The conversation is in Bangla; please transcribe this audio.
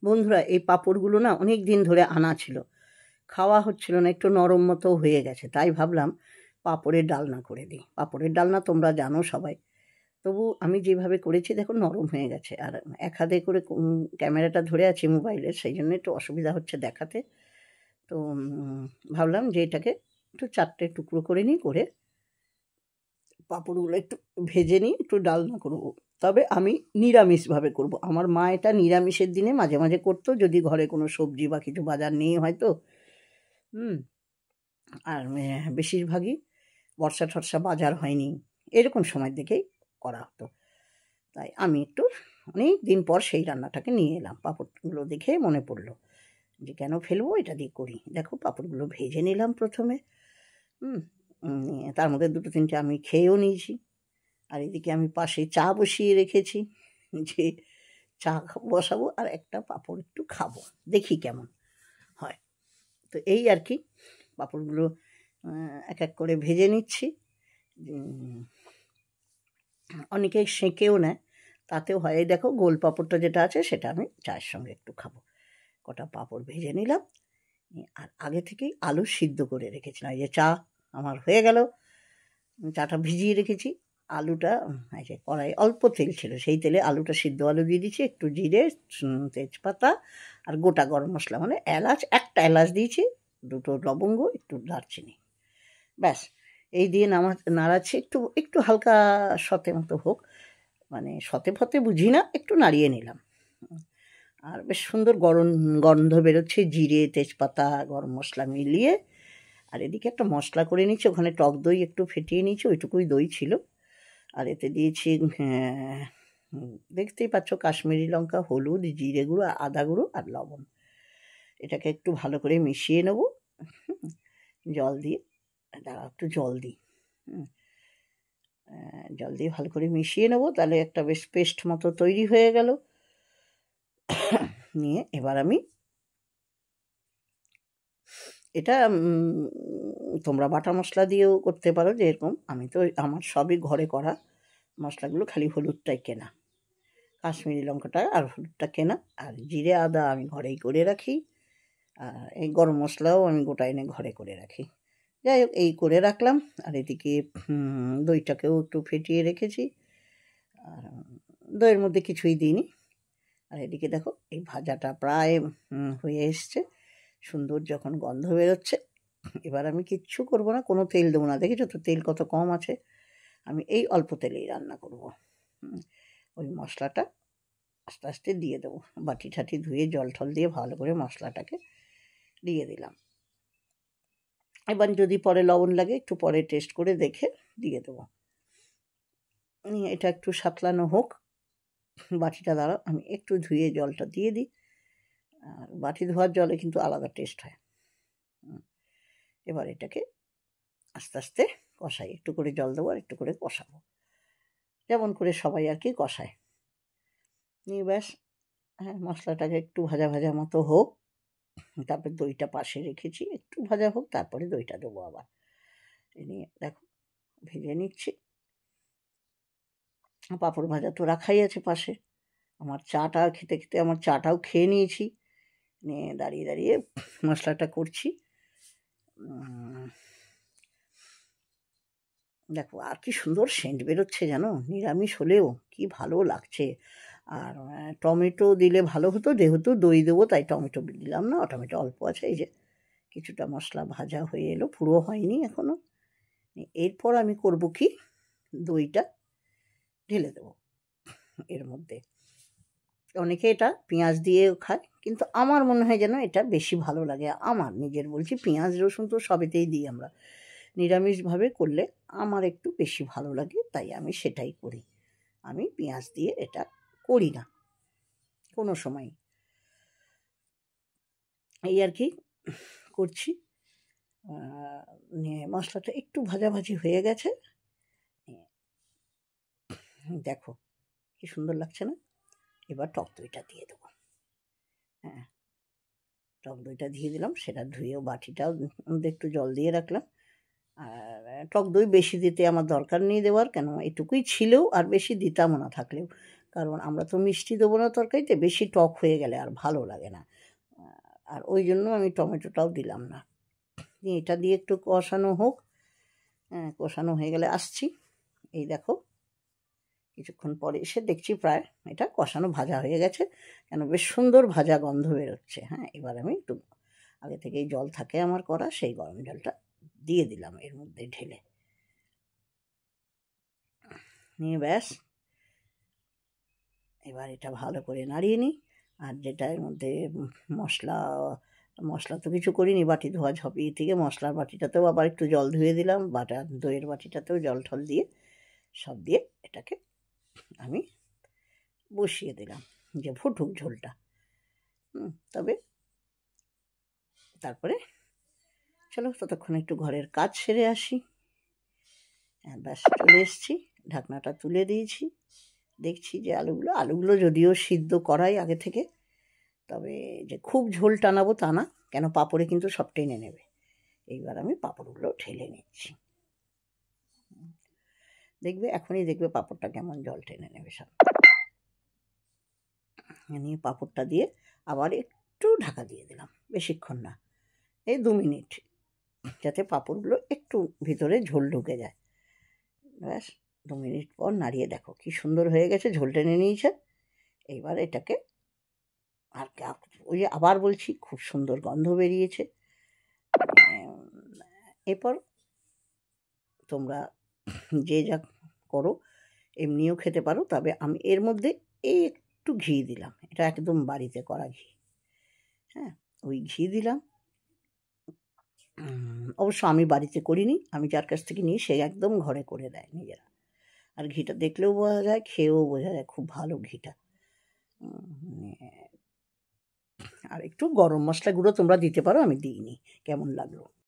বন্ধুরা, এই পাঁপড়গুলো না অনেক দিন ধরে আনা ছিল, খাওয়া হচ্ছিল না, একটু নরম মতো হয়ে গেছে, তাই ভাবলাম পাঁপড়ের ডালনা করে দিই। পাঁপড়ের ডালনা তোমরা জানো সবাই, তবু আমি যেভাবে করেছি দেখো নরম হয়ে গেছে। আর এক হাতে করে ক্যামেরাটা ধরে আছি মোবাইলের, সেই জন্য একটু অসুবিধা হচ্ছে দেখাতে। তো ভাবলাম যে এটাকে একটু 4টে টুকরো করে নিই, করে পাঁপড়গুলো একটু ভেজে নিই, একটু ডালনা করব। তবে আমি নিরামিষভাবে করব। আমার মা এটা নিরামিষের দিনে মাঝে মাঝে করতো, যদি ঘরে কোনো সবজি বা কিছু বাজার নেই হয়তো। আর বেশিরভাগই বর্ষা টর্ষা বাজার হয়নি, এরকম সময় দেখেই করা হতো। তাই আমি একটু অনেক দিন পর সেই রান্নাটাকে নিয়ে এলাম। পাঁপড়গুলো দেখে মনে পড়লো যে কেন ফেলবো, এটা দিয়ে করি। দেখো পাঁপড়গুলো ভেজে নিলাম প্রথমে, তার মধ্যে 2-3টে আমি খেয়েও নিয়েছি। আর এদিকে আমি পাশে চা বসিয়ে রেখেছি, যে চা বসাবো আর একটা পাঁপড় একটু খাবো, দেখি কেমন হয়। তো এই আর কি, পাঁপড়গুলো এক এক করে ভেজে নিচ্ছি। অনেকে সেঁকেও নেয়, তাতেও হয়। এই দেখো গোল পাঁপড়টা যেটা আছে সেটা আমি চায়ের সঙ্গে একটু খাবো। কটা পাঁপড় ভেজে নিলাম, আর আগে থেকেই আলু সিদ্ধ করে রেখেছিলাম। এই যে চা আমার হয়ে গেল, চাটা ভিজিয়ে রেখেছি। আলুটা এই যে কড়াই অল্প তেল ছিল, সেই তেলে আলুটা সিদ্ধ আলু দিয়ে দিচ্ছি, একটু জিরে, তেজপাতা আর গোটা গরম মশলা, মানে এলাচ, একটা এলাচ দিয়েছি, 2টো লবঙ্গ, একটু দারচিনি, ব্যাস। এই দিয়ে নাড়াচ্ছি, একটু একটু হালকা সতে মতো হোক, মানে সতে ফতে বুঝি না, একটু নাড়িয়ে নিলাম। আর বেশ সুন্দর গন্ধ বেরোচ্ছে, জিরে, তেজপাতা, গরম মশলা মিলিয়ে। আর এদিকে একটা মশলা করে নিচ্ছি, ওখানে টক দই একটু ফেটিয়ে নিয়েছি, ওইটুকুই দই ছিল। আর এতে দিয়েছি দেখতেই পাচ্ছ কাশ্মীরি লঙ্কা, হলুদ, জিরে গুঁড়ো, আদা গুঁড়ো আর লবণ। এটাকে একটু ভালো করে মিশিয়ে নেব জল দিয়ে। দাঁড়া একটু জল দিই, জল দিয়ে ভালো করে মিশিয়ে নেব, তাহলে একটা বেশ পেস্ট মতো তৈরি হয়ে গেল। নিয়ে এবার আমি এটা তোমরা বাটা মশলা দিয়েও করতে পারো, যেরকম আমি তো আমার সবই ঘরে করা মশলাগুলো, খালি হলুদটাই কেনা, কাশ্মীরি লঙ্কাটা আর হলুদটা কেনা, আর জিরে আদা আমি ঘরেই করে রাখি, আর এই গরম মশলাও আমি গোটা এনে ঘরে করে রাখি। যাই হোক, এই করে রাখলাম। আর এদিকে দইটাকেও একটু ফেটিয়ে রেখেছি, আর দইয়ের মধ্যে কিছুই দিইনি। আর এদিকে দেখো এই ভাজাটা প্রায় হয়ে এসছে, সুন্দর যখন গন্ধ বেরোচ্ছে। এবার আমি কিচ্ছু করব না, কোনো তেল দেবো না, দেখেছো তো তেল কত কম আছে। আমি এই অল্প তেলেই রান্না করব। ওই মশলাটা আস্তে আস্তে দিয়ে দেবো, বাটি ঠাটি ধুয়ে জল টল দিয়ে ভালো করে মশলাটাকে দিয়ে দিলাম। এবার যদি পরে লবণ লাগে একটু পরে টেস্ট করে দেখে দিয়ে দেবো। এটা একটু সাতলানো হোক, বাটিটা দ্বারা আমি একটু ধুয়ে জলটা দিয়ে দিই। আর বাটি ধোয়ার জলে কিন্তু আলাদা টেস্ট হয়। এবার এটাকে আস্তে আস্তে কষাই, একটু করে জল দেবো আর একটু করে কষাবো, যেমন করে সবাই আর কি কষায়। নিয়ে ব্যাস, মশলাটাকে একটু ভাজা ভাজা মতো হোক, তারপর দইটা পাশে রেখেছি, একটু ভাজা হোক, তারপরে দইটা দেবো আবার। এ নিয়ে দেখো ভেজে নিচ্ছি। পাঁপড় ভাজা তো রাখাই আছে পাশে। আমার চাটা খেতে খেতে আমার চাটাও খেয়ে নিয়েছি, নিয়ে দাঁড়িয়ে দাঁড়িয়ে মশলাটা করছি। দেখো আর কি সুন্দর সেন্ট বেরোচ্ছে জানো, নিরামিষ হলেও কি ভালো লাগছে। আর টমেটো দিলে ভালো হতো, যেহেতু দই দেবো তাই টমেটো দিলাম না, টমেটো অল্প আছে। এই যে কিছুটা মশলা ভাজা হয়ে এলো, পুরো হয়নি এখনো। এরপর আমি করব কি, দইটা ঢেলে দেবো এর মধ্যে। অনেকে এটা পেঁয়াজ দিয়েও খায়, কিন্তু আমার মনে হয় যেন এটা বেশি ভালো লাগে। আমার নিজের বলছি, পেঁয়াজ রসুন তো সবেতেই দিই আমরা, নিরামিষভাবে করলে আমার একটু বেশি ভালো লাগে, তাই আমি সেটাই করি। আমি পেঁয়াজ দিয়ে এটা করি না কোনো সময়, এই আর কি করছি। নিয়ে মশলাটা একটু ভাজাভাজি হয়ে গেছে, দেখো কি সুন্দর লাগছে না। এবার টক দইটা দিয়ে দেবো। টক দইটা দিয়ে দিলাম, সেটা ধুয়েও বাটিটাও একটু জল দিয়ে রাখলাম। আর টক দই বেশি দিতে আমার দরকার নেই দেওয়ার, কেন এটুকুই ছিল, আর বেশি দিতামও না থাকলেও, কারণ আমরা তো মিষ্টি দেবো না তরকারিতে, বেশি টক হয়ে গেলে আর ভালো লাগে না। আর ওই জন্য আমি টমেটোটাও দিলাম না। এটা দিয়ে একটু কষানো হোক। কষানো হয়ে গেলে আসছি। এই দেখো কিছুক্ষণ পরে এসে দেখছি প্রায় এটা কষানো ভাজা হয়ে গেছে, কেন বেশ সুন্দর ভাজা গন্ধ বেরোচ্ছে। এবার আমি একটু আগে থেকেই জল থাকে আমার করা, সেই গরম জলটা দিয়ে দিলাম এর মধ্যে ঢেলে নিয়ে ব্যাস এবার এটা ভালো করে নাড়িয়ে নিই। আর যেটা এর মধ্যে মশলা তো কিছু করিনি, বাটি ধোয়া ঝপিয়ে থেকে মশলার বাটিটাতেও আবার একটু জল ধুয়ে দিলাম, দইয়ের বাটিটাতেও জল ঠল দিয়ে সব দিয়ে এটাকে আমি বসিয়ে দিলাম যে ফুটুক ঝোলটা। তবে তারপরে চলো ততক্ষণ একটু ঘরের কাজ সেরে আসি। ব্যাস চলে এসেছি, ঢাকনাটা তুলে দিয়েছি। দেখছি যে আলুগুলো যদিও সিদ্ধ করাই আগে থেকে, তবে যে খুব ঝোল টানাবো তা না, কেন পাঁপড়ে কিন্তু সব টেনে নেবে। এইবার আমি পাঁপড়গুলো ঢেলে নিচ্ছি। এখনই দেখবে পাঁপড়টা কেমন জল টেনে নেবে সব। নিয়ে পাঁপড়টা দিয়ে আবার একটু ঢাকা দিয়ে দিলাম, বেশিক্ষণ না, এই 2 মিনিট, যাতে পাঁপড়গুলো একটু ভিতরে ঝোল ঢুকে যায়। ব্যাস 2 মিনিট পর নাড়িয়ে দেখো কি সুন্দর হয়ে গেছে, ঝোল টেনে নিয়েছে। এইবার এটাকে আর ওই যে আবার বলছি, খুব সুন্দর গন্ধ বেরিয়েছে। এরপর তোমরা যে যা করো এমনিও খেতে পারো, তবে আমি এর মধ্যে একটু ঘি দিলাম, এটা একদম বাড়িতে করা ঘি। ওই ঘি দিলাম। অবশ্য আমি বাড়িতে করিনি, আমি যার কাছ থেকে নিই সে একদম ঘরে করে দেয় নিজেরা। আর ঘিটা দেখলেও বোঝা যায়, খেয়েও বোঝা যায় খুব ভালো ঘিটা। আর একটু গরম মশলা গুঁড়ো তোমরা দিতে পারো, আমি দিইনি। কেমন লাগলো?